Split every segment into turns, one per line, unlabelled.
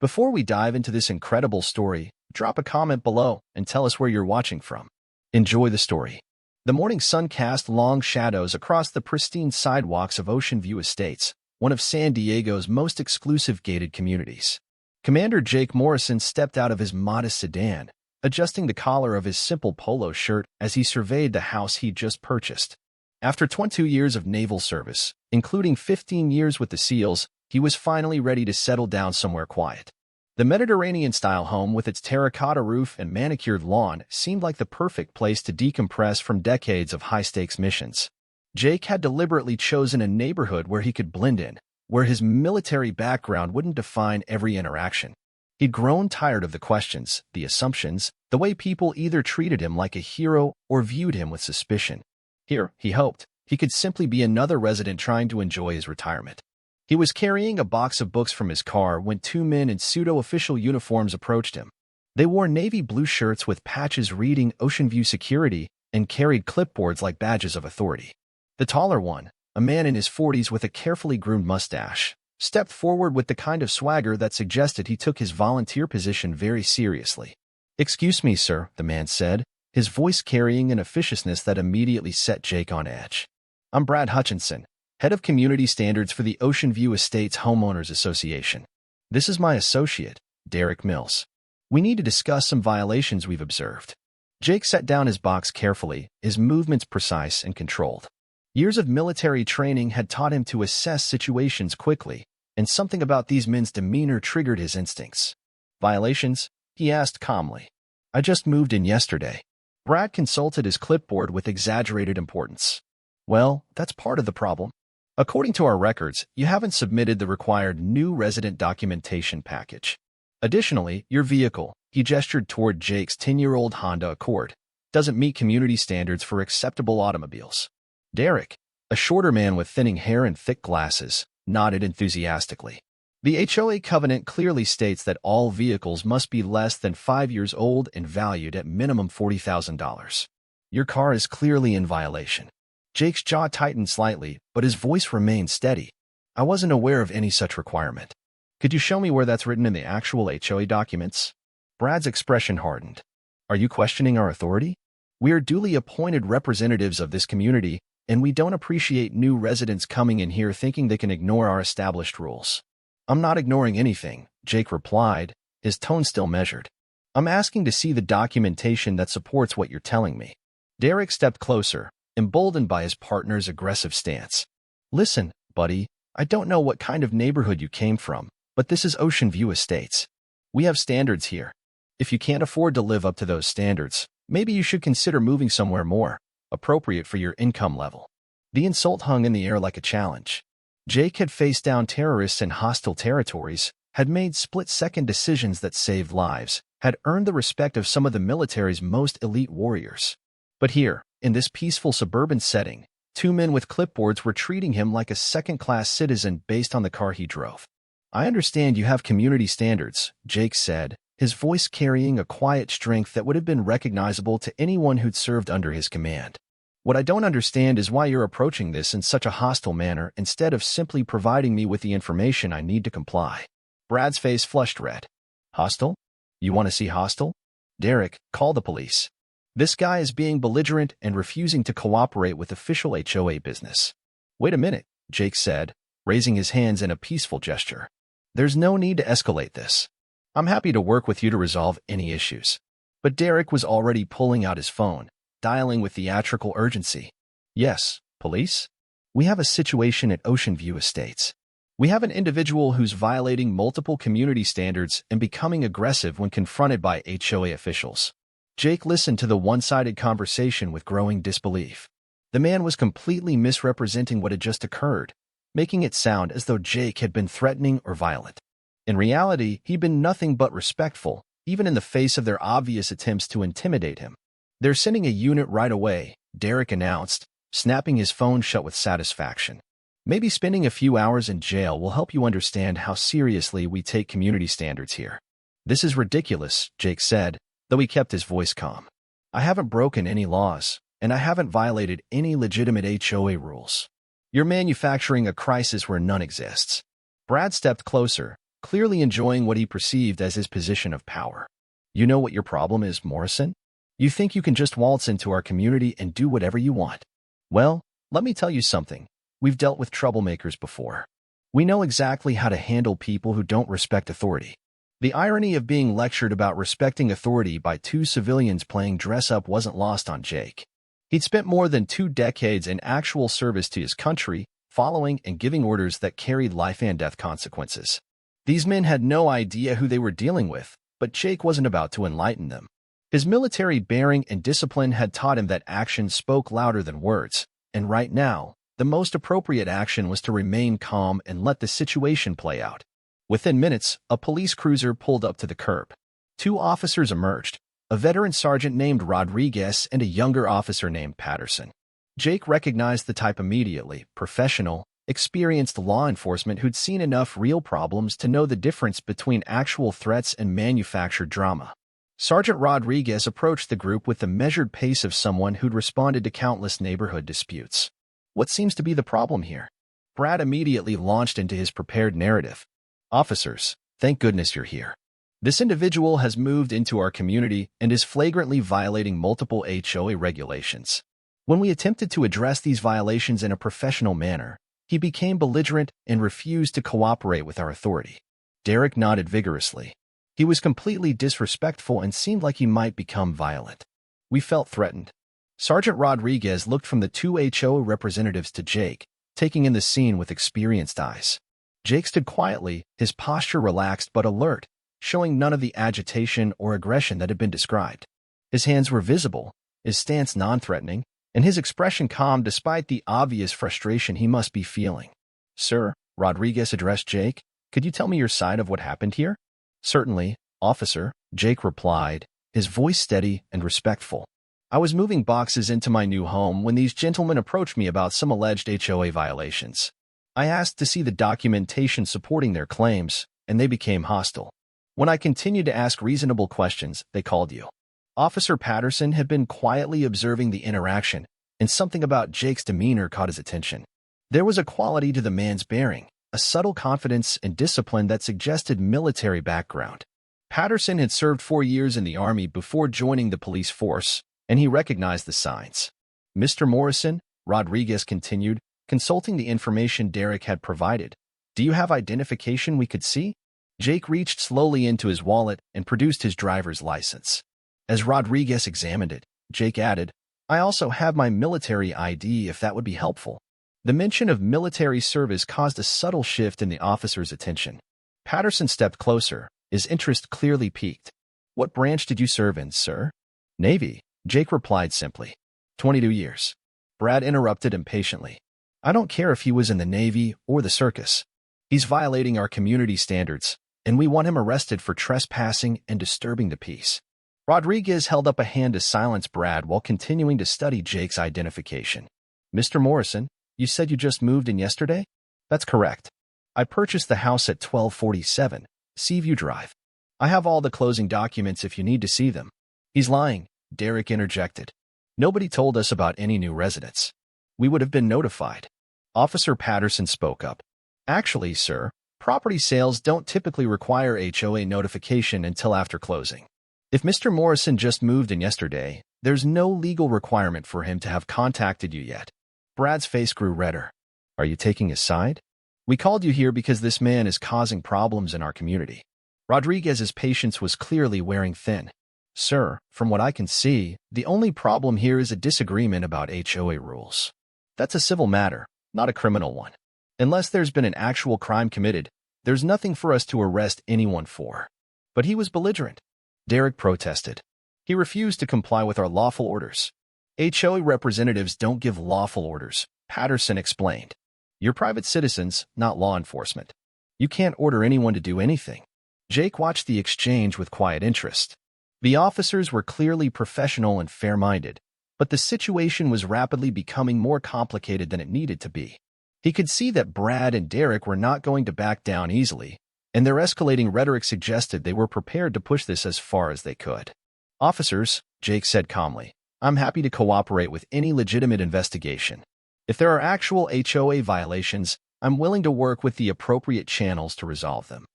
Before we dive into this incredible story, drop a comment below and tell us where you're watching from. Enjoy the story. The morning sun cast long shadows across the pristine sidewalks of Ocean View Estates, one of San Diego's most exclusive gated communities. Commander Jake Morrison stepped out of his modest sedan, adjusting the collar of his simple polo shirt as he surveyed the house he'd just purchased. After 22 years of naval service, including 15 years with the SEALs, he was finally ready to settle down somewhere quiet. The Mediterranean-style home with its terracotta roof and manicured lawn seemed like the perfect place to decompress from decades of high-stakes missions. Jake had deliberately chosen a neighborhood where he could blend in, where his military background wouldn't define every interaction. He'd grown tired of the questions, the assumptions, the way people either treated him like a hero or viewed him with suspicion. Here, he hoped, he could simply be another resident trying to enjoy his retirement. He was carrying a box of books from his car when two men in pseudo-official uniforms approached him. They wore navy blue shirts with patches reading Ocean View Security and carried clipboards like badges of authority. The taller one, a man in his 40s with a carefully groomed mustache, stepped forward with the kind of swagger that suggested he took his volunteer position very seriously. "Excuse me, sir," the man said, his voice carrying an officiousness that immediately set Jake on edge. "I'm Brad Hutchinson, Head of Community Standards for the Ocean View Estates Homeowners Association. This is my associate, Derek Mills. We need to discuss some violations we've observed." Jake set down his box carefully, his movements precise and controlled. Years of military training had taught him to assess situations quickly, and something about these men's demeanor triggered his instincts. "Violations?" he asked calmly. "I just moved in yesterday." Brad consulted his clipboard with exaggerated importance. "Well, that's part of the problem. According to our records, you haven't submitted the required new resident documentation package. Additionally, your vehicle," he gestured toward Jake's 10-year-old Honda Accord, "doesn't meet community standards for acceptable automobiles." Derek, a shorter man with thinning hair and thick glasses, nodded enthusiastically. "The HOA covenant clearly states that all vehicles must be less than 5 years old and valued at minimum $40,000. Your car is clearly in violation." Jake's jaw tightened slightly, but his voice remained steady. "I wasn't aware of any such requirement. Could you show me where that's written in the actual HOA documents?" Brad's expression hardened. "Are you questioning our authority? We are duly appointed representatives of this community, and we don't appreciate new residents coming in here thinking they can ignore our established rules." "I'm not ignoring anything," Jake replied, his tone still measured. "I'm asking to see the documentation that supports what you're telling me." Derek stepped closer, emboldened by his partner's aggressive stance. "Listen, buddy, I don't know what kind of neighborhood you came from, but this is Ocean View Estates. We have standards here. If you can't afford to live up to those standards, maybe you should consider moving somewhere more appropriate for your income level." The insult hung in the air like a challenge. Jake had faced down terrorists in hostile territories, had made split-second decisions that saved lives, had earned the respect of some of the military's most elite warriors. But here, in this peaceful suburban setting, two men with clipboards were treating him like a second-class citizen based on the car he drove. "I understand you have community standards," Jake said, his voice carrying a quiet strength that would have been recognizable to anyone who'd served under his command. "What I don't understand is why you're approaching this in such a hostile manner instead of simply providing me with the information I need to comply." Brad's face flushed red. "Hostile? You want to see hostile? Derek, call the police. This guy is being belligerent and refusing to cooperate with official HOA business." "Wait a minute," Jake said, raising his hands in a peaceful gesture. "There's no need to escalate this. I'm happy to work with you to resolve any issues." But Derek was already pulling out his phone, dialing with theatrical urgency. "Yes, police? We have a situation at Ocean View Estates. We have an individual who's violating multiple community standards and becoming aggressive when confronted by HOA officials." Jake listened to the one-sided conversation with growing disbelief. The man was completely misrepresenting what had just occurred, making it sound as though Jake had been threatening or violent. In reality, he'd been nothing but respectful, even in the face of their obvious attempts to intimidate him. "They're sending a unit right away," Derek announced, snapping his phone shut with satisfaction. "Maybe spending a few hours in jail will help you understand how seriously we take community standards here." "This is ridiculous," Jake said, though he kept his voice calm. "I haven't broken any laws, and I haven't violated any legitimate HOA rules. You're manufacturing a crisis where none exists." Brad stepped closer, clearly enjoying what he perceived as his position of power. "You know what your problem is, Morrison? You think you can just waltz into our community and do whatever you want. Well, let me tell you something. We've dealt with troublemakers before. We know exactly how to handle people who don't respect authority." The irony of being lectured about respecting authority by two civilians playing dress-up wasn't lost on Jake. He'd spent more than 2 decades in actual service to his country, following and giving orders that carried life-and-death consequences. These men had no idea who they were dealing with, but Jake wasn't about to enlighten them. His military bearing and discipline had taught him that action spoke louder than words, and right now, the most appropriate action was to remain calm and let the situation play out. Within minutes, a police cruiser pulled up to the curb. 2 officers emerged, a veteran sergeant named Rodriguez and a younger officer named Patterson. Jake recognized the type immediately: professional, experienced law enforcement who'd seen enough real problems to know the difference between actual threats and manufactured drama. Sergeant Rodriguez approached the group with the measured pace of someone who'd responded to countless neighborhood disputes. "What seems to be the problem here?" Brad immediately launched into his prepared narrative. "Officers, thank goodness you're here. This individual has moved into our community and is flagrantly violating multiple HOA regulations. When we attempted to address these violations in a professional manner, he became belligerent and refused to cooperate with our authority." Derek nodded vigorously. He was completely disrespectful and seemed like he might become violent. "We felt threatened." Sergeant Rodriguez looked from the 2 HOA representatives to Jake, taking in the scene with experienced eyes. Jake stood quietly, his posture relaxed but alert, showing none of the agitation or aggression that had been described. His hands were visible, his stance non-threatening, and his expression calm despite the obvious frustration he must be feeling. "Sir," Rodriguez addressed Jake, "could you tell me your side of what happened here?" "Certainly, officer," Jake replied, his voice steady and respectful. "I was moving boxes into my new home when these gentlemen approached me about some alleged HOA violations. I asked to see the documentation supporting their claims, and they became hostile. When I continued to ask reasonable questions, they called you." Officer Patterson had been quietly observing the interaction, and something about Jake's demeanor caught his attention. There was a quality to the man's bearing, a subtle confidence and discipline that suggested military background. Patterson had served 4 years in the Army before joining the police force, and he recognized the signs. "Mr. Morrison," Rodriguez continued, consulting the information Derek had provided, "do you have identification we could see?" Jake reached slowly into his wallet and produced his driver's license. As Rodriguez examined it, Jake added, "I also have my military ID if that would be helpful." The mention of military service caused a subtle shift in the officer's attention. Patterson stepped closer, his interest clearly piqued. "What branch did you serve in, sir?" "Navy," Jake replied simply. 22 years. Brad interrupted impatiently. "I don't care if he was in the Navy or the circus. He's violating our community standards, and we want him arrested for trespassing and disturbing the peace." Rodriguez held up a hand to silence Brad while continuing to study Jake's identification. "Mr. Morrison, you said you just moved in yesterday?" "That's correct. I purchased the house at 1247, Seaview Drive. I have all the closing documents if you need to see them." "He's lying," Derek interjected. "Nobody told us about any new residents. We would have been notified." Officer Patterson spoke up. "Actually, sir, property sales don't typically require HOA notification until after closing. If Mr. Morrison just moved in yesterday, there's no legal requirement for him to have contacted you yet." Brad's face grew redder. "Are you taking his side? We called you here because this man is causing problems in our community." Rodriguez's patience was clearly wearing thin. "Sir, from what I can see, the only problem here is a disagreement about HOA rules. That's a civil matter, not a criminal one. Unless there's been an actual crime committed, there's nothing for us to arrest anyone for." "But he was belligerent," Derek protested. "He refused to comply with our lawful orders." "HOA representatives don't give lawful orders," Patterson explained. "You're private citizens, not law enforcement. You can't order anyone to do anything." Jake watched the exchange with quiet interest. The officers were clearly professional and fair-minded, but the situation was rapidly becoming more complicated than it needed to be. He could see that Brad and Derek were not going to back down easily, and their escalating rhetoric suggested they were prepared to push this as far as they could. "Officers," Jake said calmly, "I'm happy to cooperate with any legitimate investigation. If there are actual HOA violations, I'm willing to work with the appropriate channels to resolve them.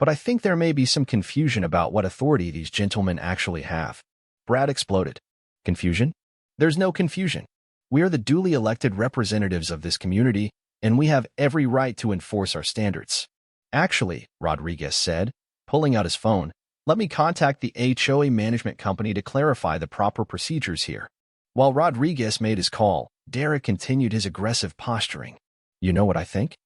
But I think there may be some confusion about what authority these gentlemen actually have. Brad exploded. Confusion? There's no confusion. We are the duly elected representatives of this community, and we have every right to enforce our standards. Actually, Rodriguez said, pulling out his phone, let me contact the HOA management company to clarify the proper procedures here. While Rodriguez made his call, Derek continued his aggressive posturing. You know what I think?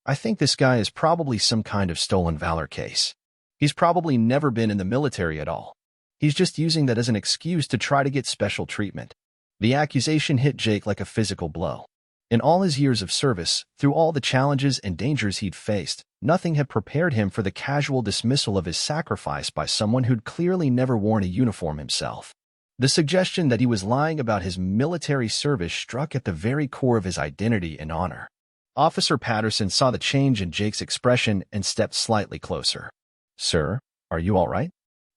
I think this guy is probably some kind of stolen valor case. He's probably never been in the military at all. He's just using that as an excuse to try to get special treatment. The accusation hit Jake like a physical blow. In all his years of service, through all the challenges and dangers he'd faced, nothing had prepared him for the casual dismissal of his sacrifice by someone who'd clearly never worn a uniform himself. The suggestion that he was lying about his military service struck at the very core of his identity and honor. Officer Patterson saw the change in Jake's expression and stepped slightly closer. Sir, are you all right?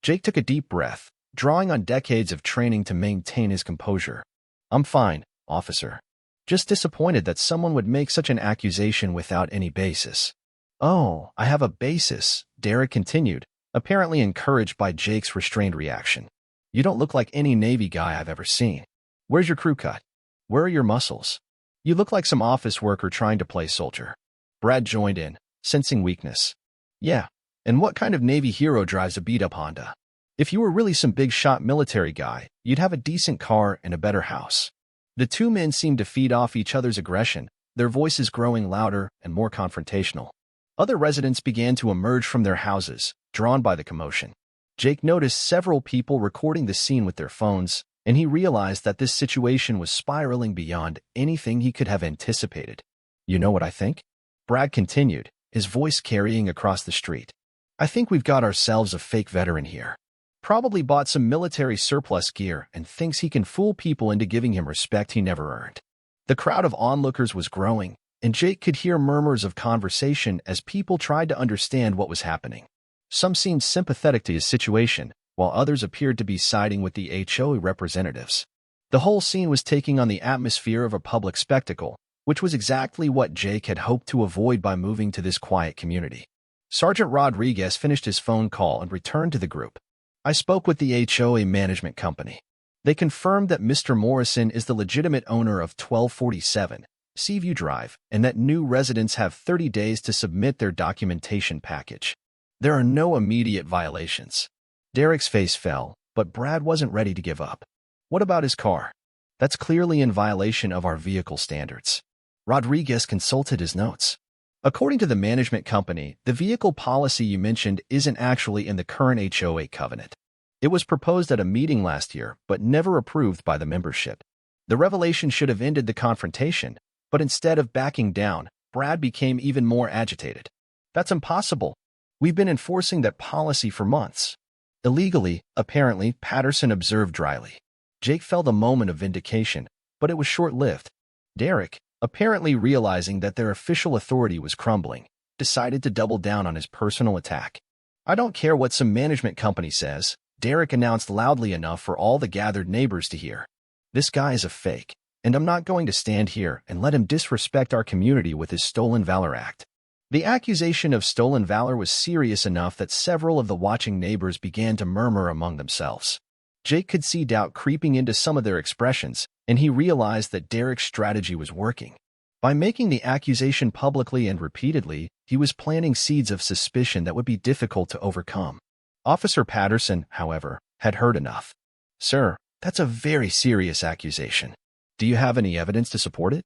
Jake took a deep breath, drawing on decades of training to maintain his composure. I'm fine, officer. Just disappointed that someone would make such an accusation without any basis. Oh, I have a basis, Derek continued, apparently encouraged by Jake's restrained reaction. You don't look like any Navy guy I've ever seen. Where's your crew cut? Where are your muscles? You look like some office worker trying to play soldier. Brad joined in, sensing weakness. Yeah, and what kind of Navy hero drives a beat-up Honda? If you were really some big-shot military guy, you'd have a decent car and a better house. The two men seemed to feed off each other's aggression, their voices growing louder and more confrontational. Other residents began to emerge from their houses, drawn by the commotion. Jake noticed several people recording the scene with their phones, and he realized that this situation was spiraling beyond anything he could have anticipated. You know what I think? Brad continued, his voice carrying across the street. I think we've got ourselves a fake veteran here. Probably bought some military surplus gear and thinks he can fool people into giving him respect he never earned. The crowd of onlookers was growing, and Jake could hear murmurs of conversation as people tried to understand what was happening. Some seemed sympathetic to his situation, while others appeared to be siding with the HOA representatives. The whole scene was taking on the atmosphere of a public spectacle, which was exactly what Jake had hoped to avoid by moving to this quiet community. Sergeant Rodriguez finished his phone call and returned to the group. I spoke with the HOA management company. They confirmed that Mr. Morrison is the legitimate owner of 1247 Seaview Drive and that new residents have 30 days to submit their documentation package. There are no immediate violations. Derek's face fell, but Brad wasn't ready to give up. What about his car? That's clearly in violation of our vehicle standards. Rodriguez consulted his notes. According to the management company, the vehicle policy you mentioned isn't actually in the current HOA covenant. It was proposed at a meeting last year, but never approved by the membership. The revelation should have ended the confrontation, but instead of backing down, Brad became even more agitated. That's impossible. We've been enforcing that policy for months. Illegally, apparently, Patterson observed dryly. Jake felt a moment of vindication, but it was short-lived. Derek, apparently realizing that their official authority was crumbling, decided to double down on his personal attack. I don't care what some management company says, Derek announced loudly enough for all the gathered neighbors to hear. This guy is a fake, and I'm not going to stand here and let him disrespect our community with his stolen valor act. The accusation of stolen valor was serious enough that several of the watching neighbors began to murmur among themselves. Jake could see doubt creeping into some of their expressions, and he realized that Derek's strategy was working. By making the accusation publicly and repeatedly, he was planting seeds of suspicion that would be difficult to overcome. Officer Patterson, however, had heard enough. Sir, that's a very serious accusation. Do you have any evidence to support it?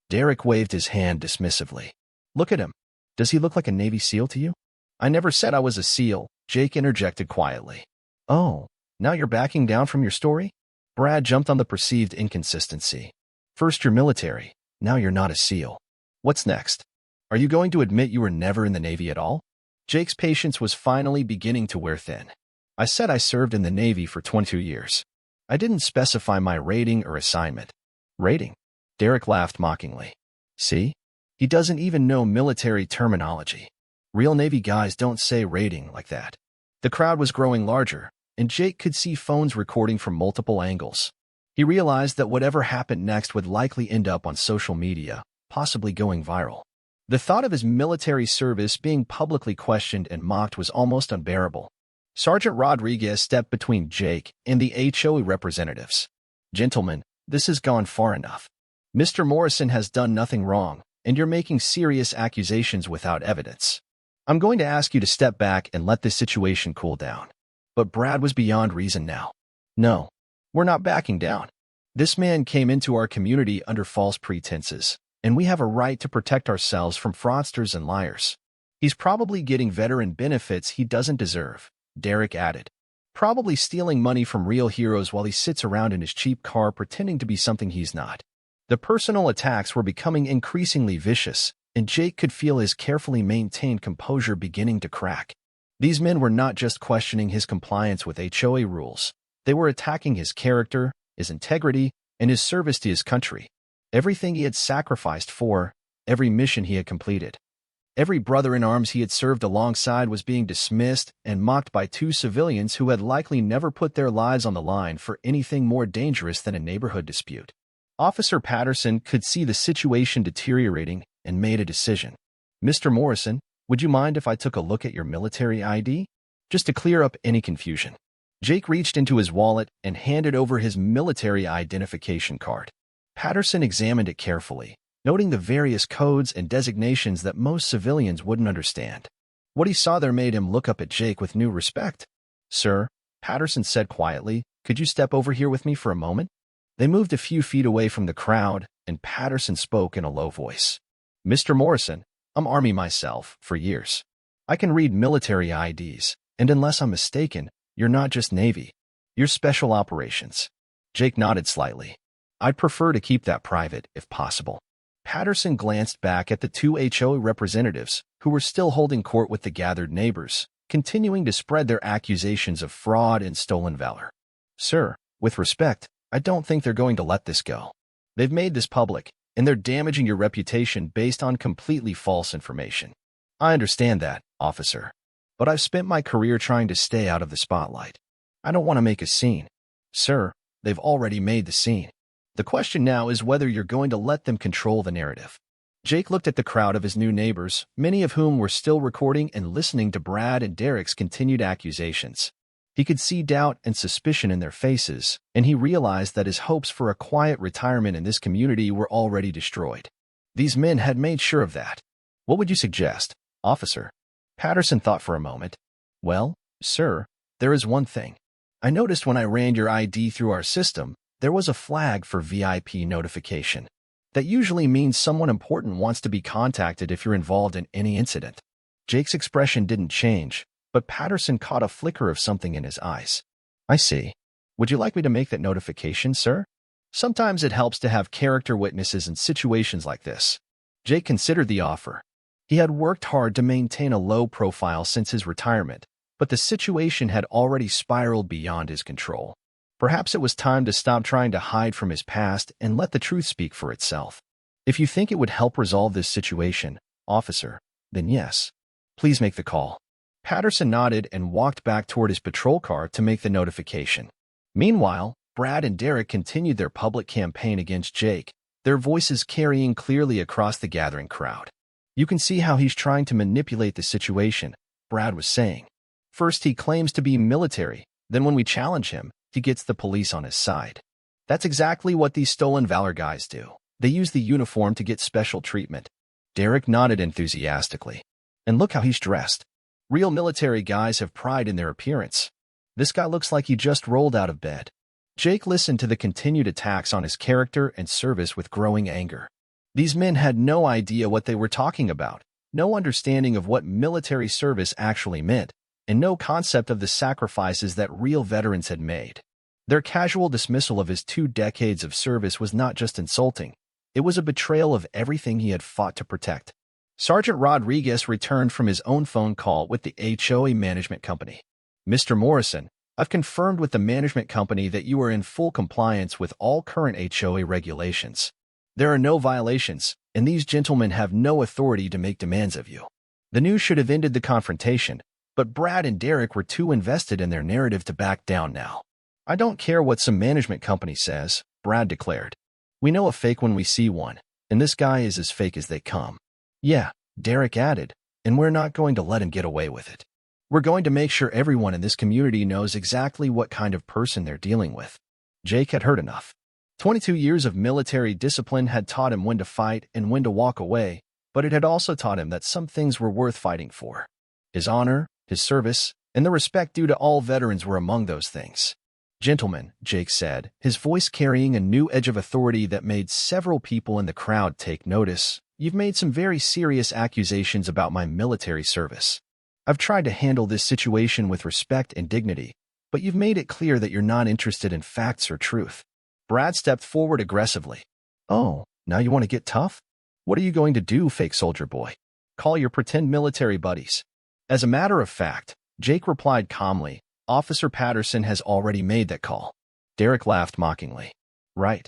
Derek waved his hand dismissively. Look at him. Does he look like a Navy SEAL to you? I never said I was a SEAL, Jake interjected quietly. Oh, now you're backing down from your story? Brad jumped on the perceived inconsistency. First you're military, now you're not a SEAL. What's next? Are you going to admit you were never in the Navy at all? Jake's patience was finally beginning to wear thin. I said I served in the Navy for 22 years. I didn't specify my rating or assignment. Rating? Derek laughed mockingly. See? He doesn't even know military terminology. Real Navy guys don't say rating like that. The crowd was growing larger, and Jake could see phones recording from multiple angles. He realized that whatever happened next would likely end up on social media, possibly going viral. The thought of his military service being publicly questioned and mocked was almost unbearable. Sergeant Rodriguez stepped between Jake and the HOA representatives. "Gentlemen, this has gone far enough. Mr. Morrison has done nothing wrong, and you're making serious accusations without evidence. I'm going to ask you to step back and let this situation cool down." But Brad was beyond reason now. "No, we're not backing down. This man came into our community under false pretenses, and we have a right to protect ourselves from fraudsters and liars. He's probably getting veteran benefits he doesn't deserve," Derek added. "Probably stealing money from real heroes while he sits around in his cheap car pretending to be something he's not." The personal attacks were becoming increasingly vicious, and Jake could feel his carefully maintained composure beginning to crack. These men were not just questioning his compliance with HOA rules. They were attacking his character, his integrity, and his service to his country. Everything he had sacrificed for, every mission he had completed. Every brother-in-arms he had served alongside was being dismissed and mocked by two civilians who had likely never put their lives on the line for anything more dangerous than a neighborhood dispute. Officer Patterson could see the situation deteriorating and made a decision. "Mr. Morrison, would you mind if I took a look at your military ID? Just to clear up any confusion." Jake reached into his wallet and handed over his military identification card. Patterson examined it carefully, noting the various codes and designations that most civilians wouldn't understand. What he saw there made him look up at Jake with new respect. "Sir," Patterson said quietly, "could you step over here with me for a moment?" They moved a few feet away from the crowd, and Patterson spoke in a low voice. "Mr. Morrison, I'm Army myself for years. I can read military IDs, and unless I'm mistaken, you're not just Navy. You're Special Operations." Jake nodded slightly. "I'd prefer to keep that private, if possible." Patterson glanced back at the two HOA representatives, who were still holding court with the gathered neighbors, continuing to spread their accusations of fraud and stolen valor. "Sir, with respect, I don't think they're going to let this go. They've made this public, and they're damaging your reputation based on completely false information." "I understand that, officer. But I've spent my career trying to stay out of the spotlight. I don't want to make a scene." "Sir, they've already made the scene. The question now is whether you're going to let them control the narrative." Jake looked at the crowd of his new neighbors, many of whom were still recording and listening to Brad and Derek's continued accusations. He could see doubt and suspicion in their faces, and he realized that his hopes for a quiet retirement in this community were already destroyed. These men had made sure of that. "What would you suggest, officer?" Patterson thought for a moment. "Well, sir, there is one thing. I noticed when I ran your ID through our system, there was a flag for VIP notification. That usually means someone important wants to be contacted if you're involved in any incident." Jake's expression didn't change, but Patterson caught a flicker of something in his eyes. "I see. Would you like me to make that notification, sir? Sometimes it helps to have character witnesses in situations like this." Jake considered the offer. He had worked hard to maintain a low profile since his retirement, but the situation had already spiraled beyond his control. Perhaps it was time to stop trying to hide from his past and let the truth speak for itself. "If you think it would help resolve this situation, officer, then yes. Please make the call." Patterson nodded and walked back toward his patrol car to make the notification. Meanwhile, Brad and Derek continued their public campaign against Jake, their voices carrying clearly across the gathering crowd. "You can see how he's trying to manipulate the situation," Brad was saying. "First he claims to be military, then when we challenge him, he gets the police on his side. That's exactly what these stolen valor guys do. They use the uniform to get special treatment." Derek nodded enthusiastically. "And look how he's dressed. Real military guys have pride in their appearance. This guy looks like he just rolled out of bed." Jake listened to the continued attacks on his character and service with growing anger. These men had no idea what they were talking about, no understanding of what military service actually meant, and no concept of the sacrifices that real veterans had made. Their casual dismissal of his 2 decades of service was not just insulting, it was a betrayal of everything he had fought to protect. Sergeant Rodriguez returned from his own phone call with the HOA management company. "Mr. Morrison, I've confirmed with the management company that you are in full compliance with all current HOA regulations. There are no violations, and these gentlemen have no authority to make demands of you." The news should have ended the confrontation, but Brad and Derek were too invested in their narrative to back down now. "I don't care what some management company says," Brad declared. "We know a fake when we see one, and this guy is as fake as they come." Yeah, Derek added, and we're not going to let him get away with it. We're going to make sure everyone in this community knows exactly what kind of person they're dealing with. Jake had heard enough. 22 years of military discipline had taught him when to fight and when to walk away, but it had also taught him that some things were worth fighting for. His honor, his service, and the respect due to all veterans were among those things. Gentlemen, Jake said, his voice carrying a new edge of authority that made several people in the crowd take notice, you've made some very serious accusations about my military service. I've tried to handle this situation with respect and dignity, but you've made it clear that you're not interested in facts or truth. Brad stepped forward aggressively. Oh, now you want to get tough? What are you going to do, fake soldier boy? Call your pretend military buddies. As a matter of fact, Jake replied calmly, Officer Patterson has already made that call. Derek laughed mockingly. Right.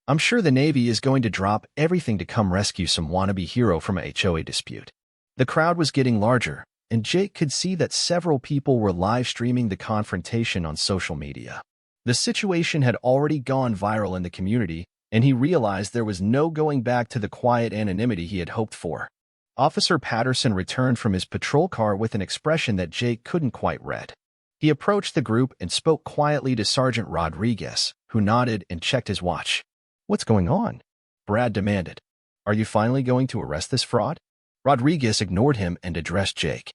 I'm sure the Navy is going to drop everything to come rescue some wannabe hero from a HOA dispute. The crowd was getting larger, and Jake could see that several people were live streaming the confrontation on social media. The situation had already gone viral in the community, and he realized there was no going back to the quiet anonymity he had hoped for. Officer Patterson returned from his patrol car with an expression that Jake couldn't quite read. He approached the group and spoke quietly to Sergeant Rodriguez, who nodded and checked his watch. What's going on? Brad demanded. Are you finally going to arrest this fraud? Rodriguez ignored him and addressed Jake.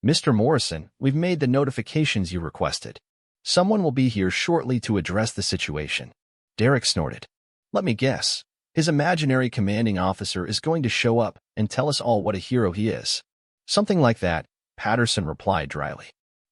Mr. Morrison, we've made the notifications you requested. Someone will be here shortly to address the situation. Derek snorted. Let me guess. His imaginary commanding officer is going to show up and tell us all what a hero he is. Something like that, Patterson replied dryly.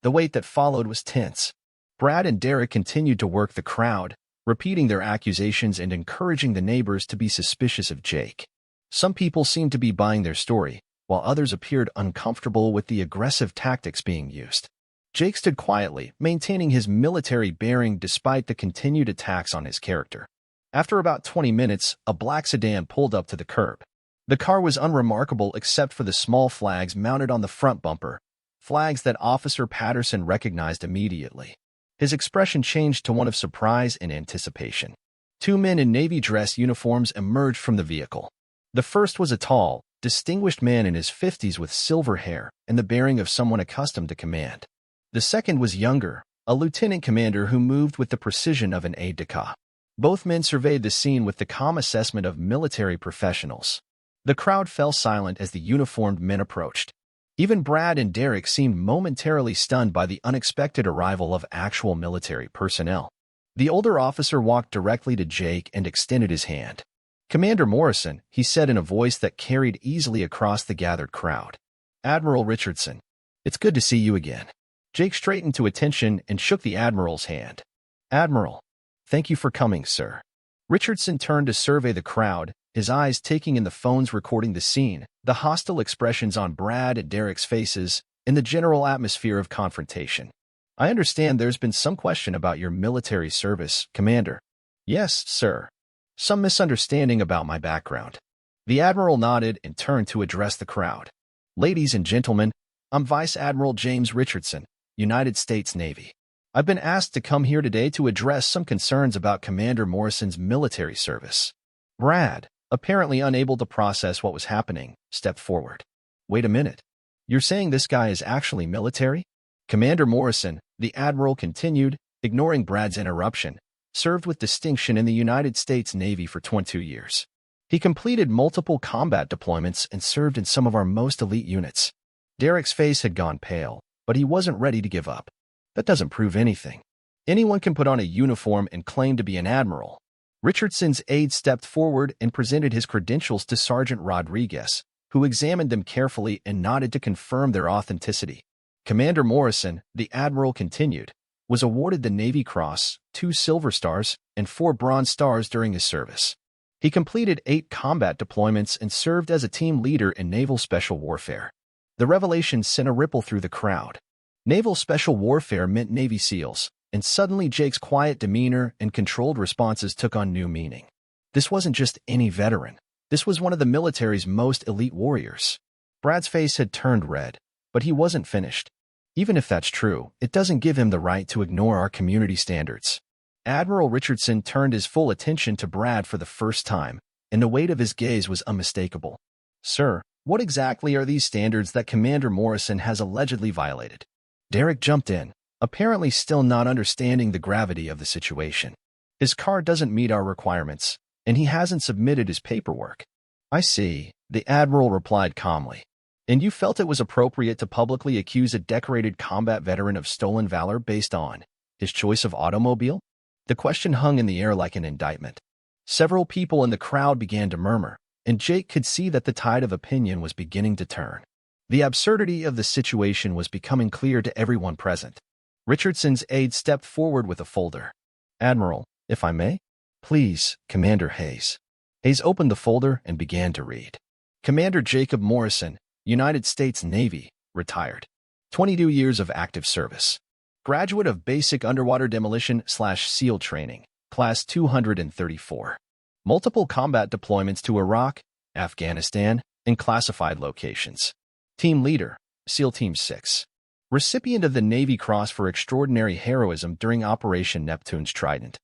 The wait that followed was tense. Brad and Derek continued to work the crowd, repeating their accusations and encouraging the neighbors to be suspicious of Jake. Some people seemed to be buying their story, while others appeared uncomfortable with the aggressive tactics being used. Jake stood quietly, maintaining his military bearing despite the continued attacks on his character. After about 20 minutes, a black sedan pulled up to the curb. The car was unremarkable except for the small flags mounted on the front bumper, flags that Officer Patterson recognized immediately. His expression changed to one of surprise and anticipation. Two men in Navy dress uniforms emerged from the vehicle. The first was a tall, distinguished man in his 50s with silver hair and the bearing of someone accustomed to command. The second was younger, a lieutenant commander who moved with the precision of an aide-de-camp. Both men surveyed the scene with the calm assessment of military professionals. The crowd fell silent as the uniformed men approached. Even Brad and Derek seemed momentarily stunned by the unexpected arrival of actual military personnel. The older officer walked directly to Jake and extended his hand. Commander Morrison, he said in a voice that carried easily across the gathered crowd. Admiral Richardson, it's good to see you again. Jake straightened to attention and shook the Admiral's hand. Admiral, thank you for coming, sir. Richardson turned to survey the crowd, his eyes taking in the phones recording the scene, the hostile expressions on Brad and Derek's faces, and the general atmosphere of confrontation. I understand there's been some question about your military service, Commander. Yes, sir. Some misunderstanding about my background. The Admiral nodded and turned to address the crowd. Ladies and gentlemen, I'm Vice Admiral James Richardson, United States Navy. I've been asked to come here today to address some concerns about Commander Morrison's military service. Brad, apparently unable to process what was happening, stepped forward. Wait a minute. You're saying this guy is actually military? Commander Morrison, the Admiral continued, ignoring Brad's interruption, served with distinction in the United States Navy for 22 years. He completed multiple combat deployments and served in some of our most elite units. Derek's face had gone pale, but he wasn't ready to give up. That doesn't prove anything. Anyone can put on a uniform and claim to be an admiral. Richardson's aide stepped forward and presented his credentials to Sergeant Rodriguez, who examined them carefully and nodded to confirm their authenticity. Commander Morrison, the Admiral continued, was awarded the Navy Cross, 2 Silver Stars, and 4 Bronze Stars during his service. He completed 8 combat deployments and served as a team leader in naval special warfare. The revelation sent a ripple through the crowd. Naval special warfare meant Navy SEALs, and suddenly Jake's quiet demeanor and controlled responses took on new meaning. This wasn't just any veteran. This was one of the military's most elite warriors. Brad's face had turned red, but he wasn't finished. Even if that's true, it doesn't give him the right to ignore our community standards. Admiral Richardson turned his full attention to Brad for the first time, and the weight of his gaze was unmistakable. Sir, What exactly are these standards that Commander Morrison has allegedly violated? Derek jumped in, apparently still not understanding the gravity of the situation. His car doesn't meet our requirements, and he hasn't submitted his paperwork. I see, the Admiral replied calmly. And you felt it was appropriate to publicly accuse a decorated combat veteran of stolen valor based on his choice of automobile? The question hung in the air like an indictment. Several people in the crowd began to murmur, and Jake could see that the tide of opinion was beginning to turn. The absurdity of the situation was becoming clear to everyone present. Richardson's aide stepped forward with a folder. Admiral, if I may? Please, Commander Hayes. Hayes opened the folder and began to read. Commander Jacob Morrison, United States Navy, retired. 22 years of active service. Graduate of Basic Underwater Demolition/SEAL Training, Class 234. Multiple combat deployments to Iraq, Afghanistan, and classified locations. Team Leader, SEAL Team 6. Recipient of the Navy Cross for Extraordinary Heroism during Operation Neptune's Trident.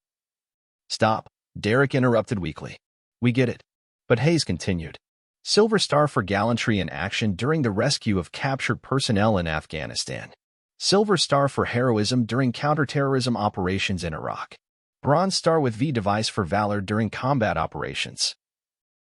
Stop, Derek interrupted weakly. We get it. But Hayes continued. Silver Star for gallantry in action during the rescue of captured personnel in Afghanistan. Silver Star for heroism during counterterrorism operations in Iraq. Bronze Star with V device for valor during combat operations.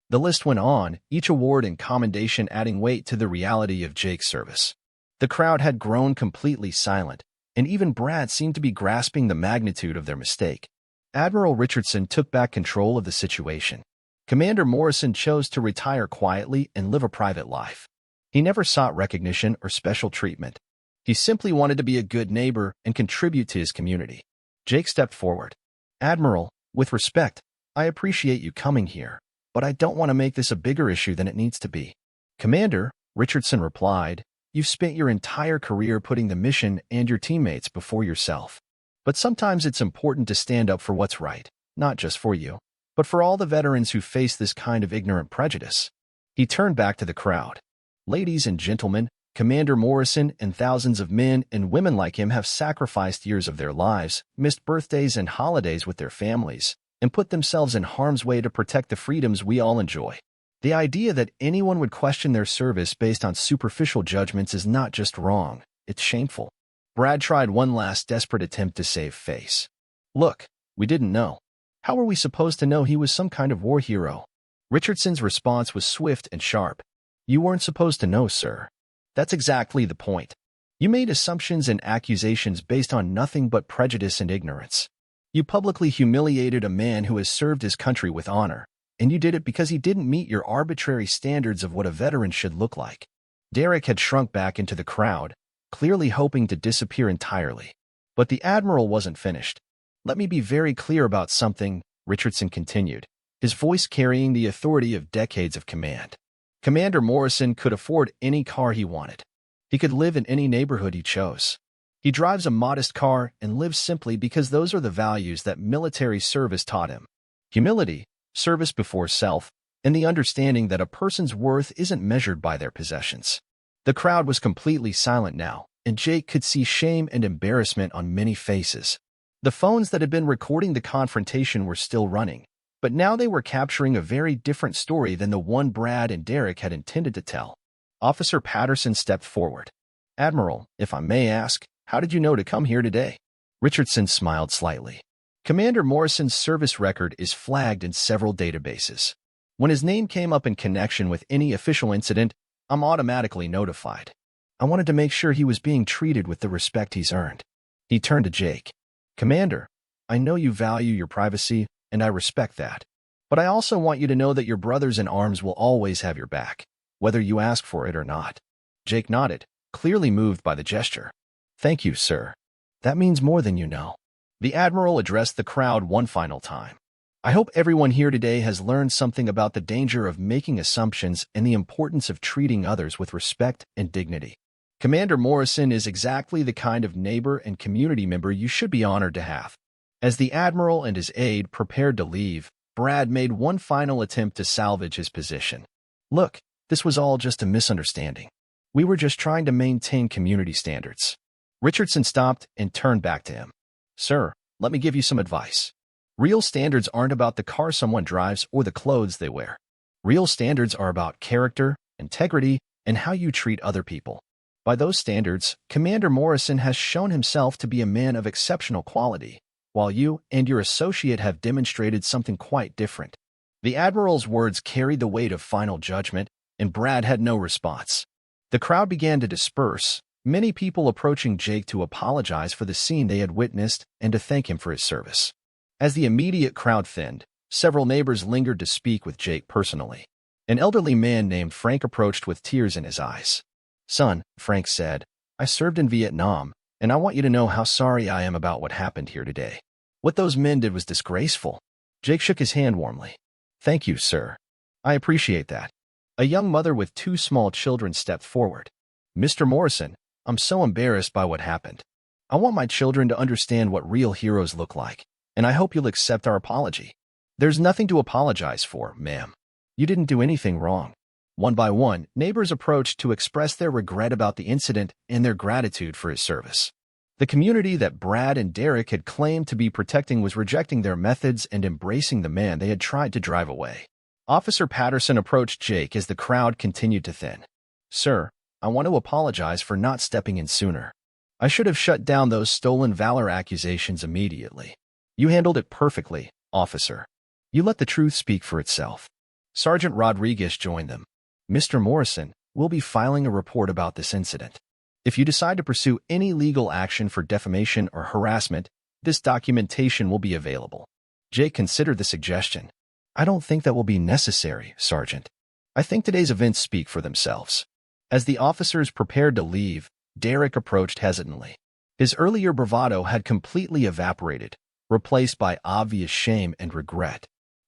The list went on, each award and commendation adding weight to the reality of Jake's service. The crowd had grown completely silent, and even Brad seemed to be grasping the magnitude of their mistake. Admiral Richardson took back control of the situation. Commander Morrison chose to retire quietly and live a private life. He never sought recognition or special treatment. He simply wanted to be a good neighbor and contribute to his community. Jake stepped forward. Admiral, with respect, I appreciate you coming here, but I don't want to make this a bigger issue than it needs to be. Commander, Richardson replied, you've spent your entire career putting the mission and your teammates before yourself. But sometimes it's important to stand up for what's right, not just for you, but for all the veterans who face this kind of ignorant prejudice. He turned back to the crowd. Ladies and gentlemen, Commander Morrison and thousands of men and women like him have sacrificed years of their lives, missed birthdays and holidays with their families, and put themselves in harm's way to protect the freedoms we all enjoy. The idea that anyone would question their service based on superficial judgments is not just wrong, it's shameful. Brad tried one last desperate attempt to save face. Look, we didn't know. How were we supposed to know he was some kind of war hero? Richardson's response was swift and sharp. You weren't supposed to know, sir. That's exactly the point. You made assumptions and accusations based on nothing but prejudice and ignorance. You publicly humiliated a man who has served his country with honor, and you did it because he didn't meet your arbitrary standards of what a veteran should look like. Derek had shrunk back into the crowd, clearly hoping to disappear entirely. But the Admiral wasn't finished. Let me be very clear about something, Richardson continued, his voice carrying the authority of decades of command. Commander Morrison could afford any car he wanted. He could live in any neighborhood he chose. He drives a modest car and lives simply because those are the values that military service taught him. Humility, service before self, and the understanding that a person's worth isn't measured by their possessions. The crowd was completely silent now, and Jake could see shame and embarrassment on many faces. The phones that had been recording the confrontation were still running, but now they were capturing a very different story than the one Brad and Derek had intended to tell. Officer Patterson stepped forward. Admiral, if I may ask, how did you know to come here today? Richardson smiled slightly. Commander Morrison's service record is flagged in several databases. When his name came up in connection with any official incident, I'm automatically notified. I wanted to make sure he was being treated with the respect he's earned. He turned to Jake. Commander, I know you value your privacy, and I respect that. But I also want you to know that your brothers in arms will always have your back, whether you ask for it or not. Jake nodded, clearly moved by the gesture. Thank you, sir. That means more than you know. The Admiral addressed the crowd one final time. I hope everyone here today has learned something about the danger of making assumptions and the importance of treating others with respect and dignity. Commander Morrison is exactly the kind of neighbor and community member you should be honored to have. As the Admiral and his aide prepared to leave, Brad made one final attempt to salvage his position. Look, this was all just a misunderstanding. We were just trying to maintain community standards. Richardson stopped and turned back to him. Sir, let me give you some advice. Real standards aren't about the car someone drives or the clothes they wear. Real standards are about character, integrity, and how you treat other people. By those standards, Commander Morrison has shown himself to be a man of exceptional quality, while you and your associate have demonstrated something quite different. The Admiral's words carried the weight of final judgment, and Brad had no response. The crowd began to disperse, many people approaching Jake to apologize for the scene they had witnessed and to thank him for his service. As the immediate crowd thinned, several neighbors lingered to speak with Jake personally. An elderly man named Frank approached with tears in his eyes. "Son," Frank said, "I served in Vietnam, and I want you to know how sorry I am about what happened here today. What those men did was disgraceful." Jake shook his hand warmly. "Thank you, sir. I appreciate that." A young mother with 2 small children stepped forward. "Mr. Morrison, I'm so embarrassed by what happened. I want my children to understand what real heroes look like, and I hope you'll accept our apology." "There's nothing to apologize for, ma'am. You didn't do anything wrong." One by one, neighbors approached to express their regret about the incident and their gratitude for his service. The community that Brad and Derek had claimed to be protecting was rejecting their methods and embracing the man they had tried to drive away. Officer Patterson approached Jake as the crowd continued to thin. "Sir, I want to apologize for not stepping in sooner. I should have shut down those stolen valor accusations immediately. You handled it perfectly, officer. You let the truth speak for itself." Sergeant Rodriguez joined them. "Mr. Morrison, we'll be filing a report about this incident. If you decide to pursue any legal action for defamation or harassment, this documentation will be available." Jake considered the suggestion. "I don't think that will be necessary, Sergeant. I think today's events speak for themselves." As the officers prepared to leave, Derek approached hesitantly. His earlier bravado had completely evaporated, replaced by obvious shame and regret.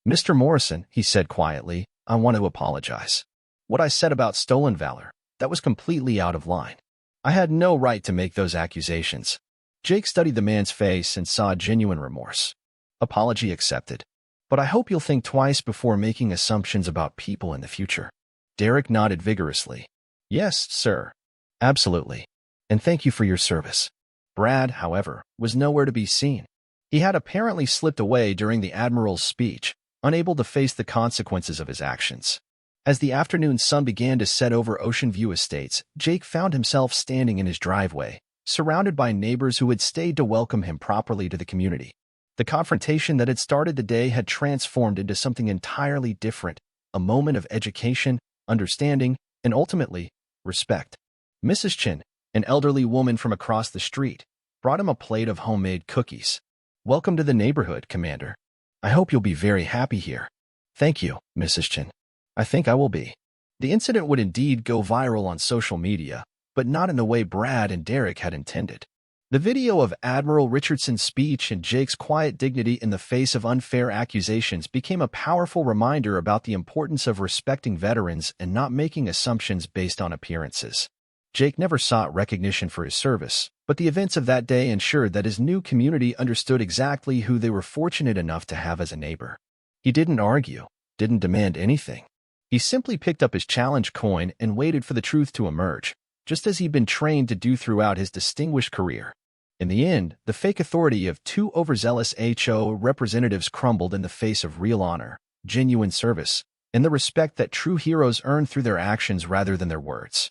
"Mr. Morrison," he said quietly, "I want to apologize. What I said about stolen valor, that was completely out of line. I had no right to make those accusations." Jake studied the man's face and saw genuine remorse. "Apology accepted. But I hope you'll think twice before making assumptions about people in the future." Derek nodded vigorously. "Yes, sir. Absolutely. And thank you for your service." Brad, however, was nowhere to be seen. He had apparently slipped away during the Admiral's speech, unable to face the consequences of his actions. As the afternoon sun began to set over Ocean View Estates, Jake found himself standing in his driveway, surrounded by neighbors who had stayed to welcome him properly to the community. The confrontation that had started the day had transformed into something entirely different, a moment of education, understanding, and ultimately, respect. Mrs. Chin, an elderly woman from across the street, brought him a plate of homemade cookies. "Welcome to the neighborhood, Commander. I hope you'll be very happy here." "Thank you, Mrs. Chin. I think I will be." The incident would indeed go viral on social media, but not in the way Brad and Derek had intended. The video of Admiral Richardson's speech and Jake's quiet dignity in the face of unfair accusations became a powerful reminder about the importance of respecting veterans and not making assumptions based on appearances. Jake never sought recognition for his service, but the events of that day ensured that his new community understood exactly who they were fortunate enough to have as a neighbor. He didn't argue, didn't demand anything. He simply picked up his challenge coin and waited for the truth to emerge, just as he'd been trained to do throughout his distinguished career. In the end, the fake authority of 2 overzealous HOA representatives crumbled in the face of real honor, genuine service, and the respect that true heroes earn through their actions rather than their words.